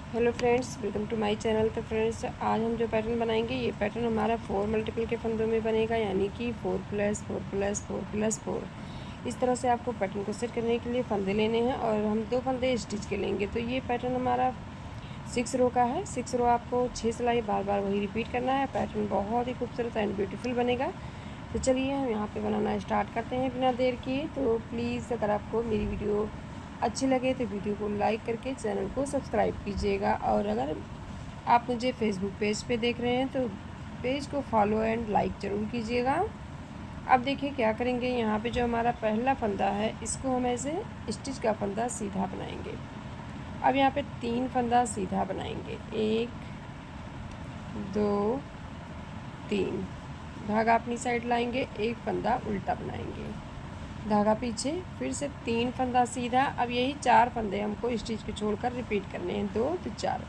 Hello friends, welcome to my channel. तो friends, आज हम जो पैटर्न बनाएंगे ये पैटर्न हमारा 4 मल्टीपल के फंदों में बनेगा, यानी कि 4+4+4+4। इस तरह से आपको पैटर्न को सेट करने के लिए फंदे लेने हैं और हम 2 फंदे स्टिच के लेंगे। तो ये पैटर्न हमारा 6 रो का है। 6 रो आपको 6 सिलाई बार बार वही रिपीट करना है। पैटर्न बहुत ही खूबसूरत एंड ब्यूटीफुल बनेगा। तो चलिए हम यहाँ पे बनाना स्टार्ट करते हैं बिना देर किए। तो प्लीज़ अगर आपको मेरी वीडियो अच्छी लगे तो वीडियो को लाइक करके चैनल को सब्सक्राइब कीजिएगा, और अगर आप मुझे फेसबुक पेज पे देख रहे हैं तो पेज को फॉलो एंड लाइक ज़रूर कीजिएगा। अब देखिए क्या करेंगे, यहाँ पे जो हमारा पहला फंदा है इसको हम ऐसे स्टिच का फंदा सीधा बनाएंगे। अब यहाँ पे 3 फंदा सीधा बनाएंगे, 1 2 3। धागा अपनी साइड लाएंगे, एक फंदा उल्टा बनाएंगे, धागा पीछे, फिर से 3 फंदा सीधा। अब यही 4 फंदे हमको स्टिच के छोड़कर रिपीट करने हैं, 2 तो 4।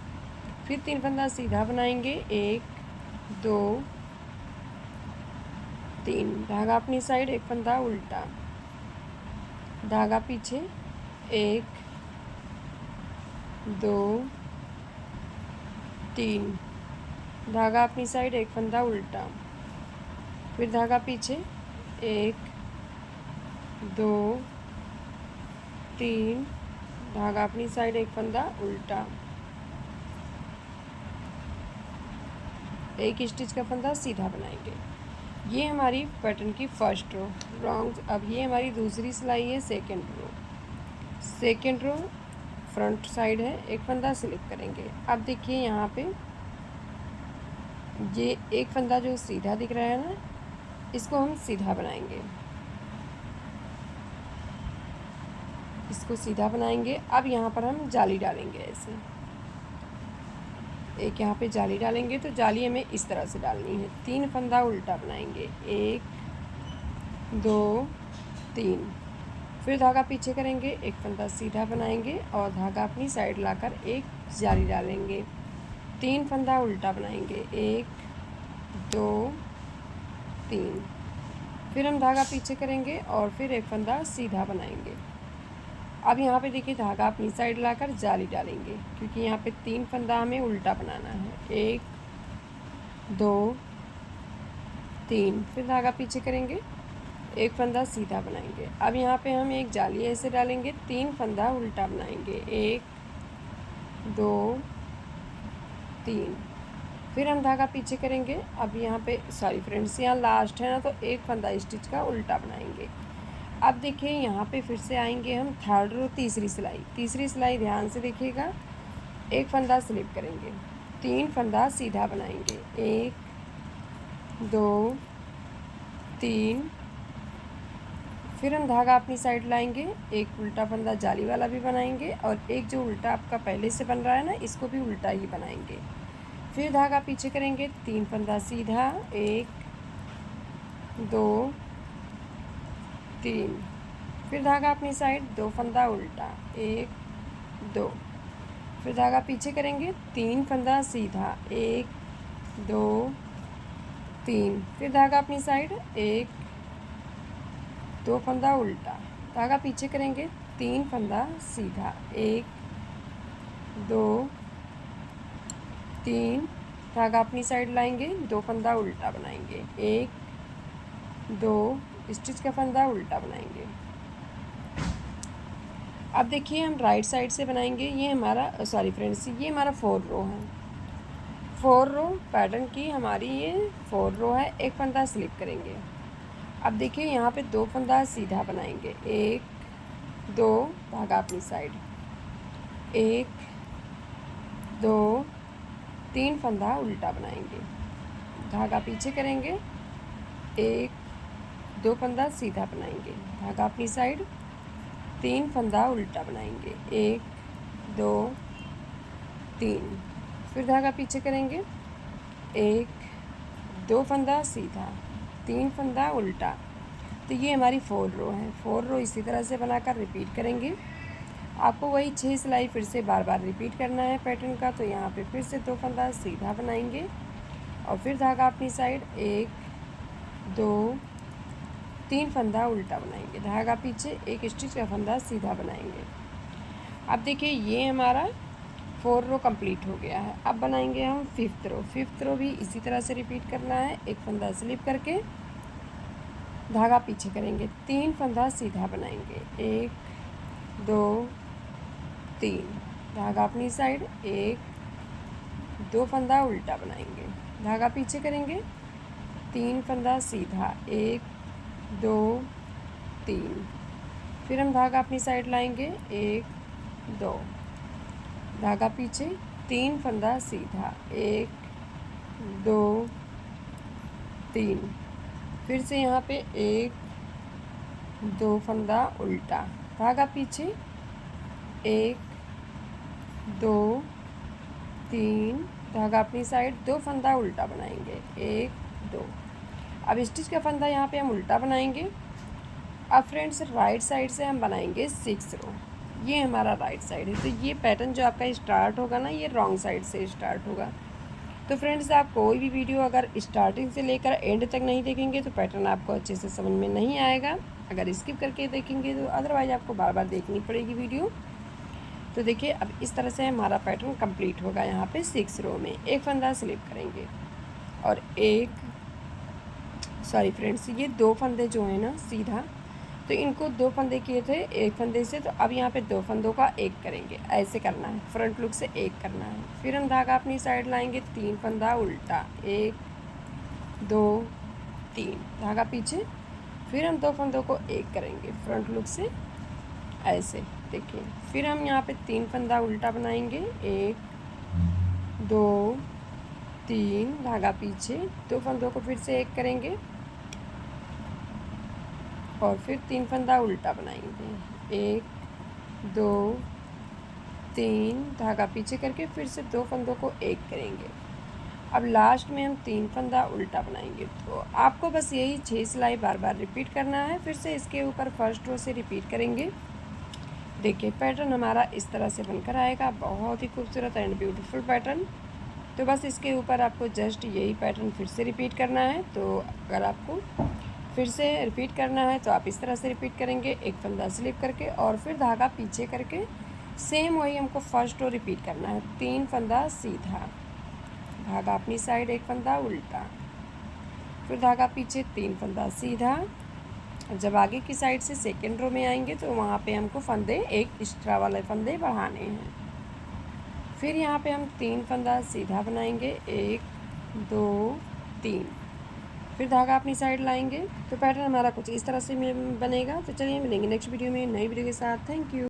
फिर 3 फंदा सीधा बनाएंगे, 1 2 3। धागा अपनी साइड, एक फंदा उल्टा, धागा पीछे, 1 2 3। धागा अपनी साइड, एक फंदा उल्टा, फिर धागा पीछे, 1 2 3। धागा अपनी साइड, एक फंदा उल्टा, एक स्टिच का फंदा सीधा बनाएंगे। ये हमारी पैटर्न की फर्स्ट रो रॉन्ग। अब ये हमारी दूसरी सिलाई है, second row. Second row front side है, एक फंदा स्लिप करेंगे। अब देखिए यहाँ पे ये एक फंदा जो सीधा दिख रहा है ना, इसको हम सीधा बनाएंगे, इसको सीधा बनाएंगे। अब यहाँ पर हम जाली डालेंगे, ऐसे एक यहाँ पे जाली डालेंगे। तो जाली हमें इस तरह से डालनी है। 3 फंदा उल्टा बनाएंगे, 1 2 3। फिर धागा पीछे करेंगे, एक फंदा सीधा बनाएंगे और धागा अपनी साइड लाकर एक जाली डालेंगे। 3 फंदा उल्टा बनाएंगे, 1 2 3। फिर हम धागा पीछे करेंगे और फिर एक फंदा सीधा बनाएंगे। अब यहाँ पे देखिए धागा अपनी साइड लाकर जाली डालेंगे, क्योंकि यहाँ पे 3 फंदा हमें उल्टा बनाना है, 1 2 3। फिर धागा पीछे करेंगे, एक फंदा सीधा बनाएंगे। अब यहाँ पे हम एक जाली ऐसे डालेंगे, 3 फंदा उल्टा बनाएंगे, 1 2 3। फिर हम धागा पीछे करेंगे। अब यहाँ पे सॉरी फ्रेंड्स, यहाँ लास्ट है ना, तो एक फंदा स्टिच का उल्टा बनाएंगे। अब देखिए यहाँ पे फिर से आएंगे हम थर्ड रो, तीसरी सिलाई ध्यान से देखिएगा। एक फंदा स्लिप करेंगे, 3 फंदा सीधा बनाएंगे, 1 2 3। फिर हम धागा अपनी साइड लाएंगे, एक उल्टा फंदा जाली वाला भी बनाएंगे और एक जो उल्टा आपका पहले से बन रहा है ना, इसको भी उल्टा ही बनाएंगे। फिर धागा पीछे करेंगे, 3 फंदा सीधा, 1 2 3। फिर धागा अपनी साइड, 2 फंदा उल्टा, 1 2। फिर धागा पीछे करेंगे, 3 फंदा सीधा, 1 2 3। फिर धागा अपनी साइड, 1 2 फंदा उल्टा, धागा पीछे करेंगे, 3 फंदा सीधा, 1 2 3। धागा अपनी साइड लाएंगे, 2 फंदा उल्टा बनाएंगे, 1 2। स्टिच का फंदा उल्टा बनाएंगे। अब देखिए हम राइट साइड से बनाएंगे। ये हमारा सॉरी फ्रेंड्स, ये हमारा 4 रो है। 4 रो पैटर्न की हमारी ये 4 रो है। एक फंदा स्लिप करेंगे। अब देखिए यहाँ पे 2 फंदा सीधा बनाएंगे, 1 2। धागा अपनी साइड, 1 2 3। फंदा उल्टा बनाएंगे, धागा पीछे करेंगे, 1 2 फंदा सीधा बनाएंगे, धागा अपनी साइड, 3 फंदा उल्टा बनाएंगे, 1 2 3। फिर धागा पीछे करेंगे, 1 2 फंदा सीधा, 3 फंदा उल्टा। तो ये हमारी 4 रो है। 4 रो इसी तरह से बनाकर रिपीट करेंगे। आपको वही 6 सिलाई फिर से बार बार रिपीट करना है पैटर्न का। तो यहाँ पे फिर से 2 फंदा सीधा बनाएंगे और फिर धागा अपनी साइड, 1 2 3 फंदा उल्टा बनाएंगे, धागा पीछे, एक स्टिच का फंदा सीधा बनाएंगे। अब देखिए ये हमारा 4 रो कंप्लीट हो गया है। अब बनाएंगे हम 5th रो। 5th रो भी इसी तरह से रिपीट करना है। एक फंदा स्लिप करके धागा पीछे करेंगे, 3 फंदा सीधा बनाएंगे, 1 2 3, धागा अपनी साइड, 1 2 फंदा उल्टा बनाएंगे, धागा पीछे करेंगे, 3 फंदा सीधा, 1 2 3, फिर हम धागा अपनी साइड लाएंगे, 1 2, धागा पीछे, 3 फंदा सीधा, 1 2 3, फिर से यहाँ पे 1 2 फंदा उल्टा, धागा पीछे, 1 2 3, धागा अपनी साइड, 2 फंदा उल्टा बनाएंगे, 1 2। अब स्टिच का फंदा यहाँ पे हम उल्टा बनाएंगे। अब फ्रेंड्स राइट साइड से हम बनाएंगे 6 रो। ये हमारा राइट साइड है, तो ये पैटर्न जो आपका स्टार्ट होगा ना, ये रॉन्ग साइड से स्टार्ट होगा। तो फ्रेंड्स आप कोई भी वीडियो अगर स्टार्टिंग से लेकर एंड तक नहीं देखेंगे तो पैटर्न आपको अच्छे से समझ में नहीं आएगा। अगर स्किप करके देखेंगे तो अदरवाइज आपको बार बार देखनी पड़ेगी वीडियो। तो देखिए अब इस तरह से हमारा पैटर्न कंप्लीट होगा। यहाँ पे 6 रो में एक फंदा स्लिप करेंगे और सॉरी फ्रेंड्स, ये 2 फंदे जो हैं ना सीधा, तो इनको 2 फंदे किए थे एक फंदे से, तो अब यहाँ पे 2 फंदों का एक करेंगे, ऐसे करना है, फ्रंट लुक से एक करना है। फिर हम धागा अपनी साइड लाएंगे, 3 फंदा उल्टा, 1 2 3, धागा पीछे, फिर हम 2 फंदों को एक करेंगे फ्रंट लुक से, ऐसे देखिए। फिर हम यहाँ पे 3 फंदा उल्टा बनाएंगे, 1 2 3, धागा पीछे, 2 फंदों को फिर से एक करेंगे और फिर 3 फंदा उल्टा बनाएंगे, 1 2 3, धागा पीछे करके फिर से 2 फंदों को एक करेंगे। अब लास्ट में हम 3 फंदा उल्टा बनाएंगे। तो आपको बस यही 6 सिलाई बार बार रिपीट करना है। फिर से इसके ऊपर फर्स्ट रो से रिपीट करेंगे। देखिए पैटर्न हमारा इस तरह से बनकर आएगा, बहुत ही खूबसूरत एंड ब्यूटीफुल पैटर्न। तो बस इसके ऊपर आपको जस्ट यही पैटर्न फिर से रिपीट करना है। तो अगर आपको फिर से रिपीट करना है तो आप इस तरह से रिपीट करेंगे, एक फंदा स्लिप करके और फिर धागा पीछे करके सेम वही हमको फर्स्ट रो रिपीट करना है, 3 फंदा सीधा, धागा अपनी साइड, एक फंदा उल्टा, फिर धागा पीछे, 3 फंदा सीधा। जब आगे की साइड से सेकेंड रो में आएंगे तो वहाँ पे हमको फंदे एक एक्स्ट्रा वाले फंदे बढ़ाने हैं। फिर यहाँ पे हम 3 फंदा सीधा बनाएंगे, 1 2 3, फिर धागा अपनी साइड लाएंगे। तो पैटर्न हमारा कुछ इस तरह से बनेगा। तो चलिए मिलेंगे नेक्स्ट वीडियो में नई वीडियो के साथ। Thank you.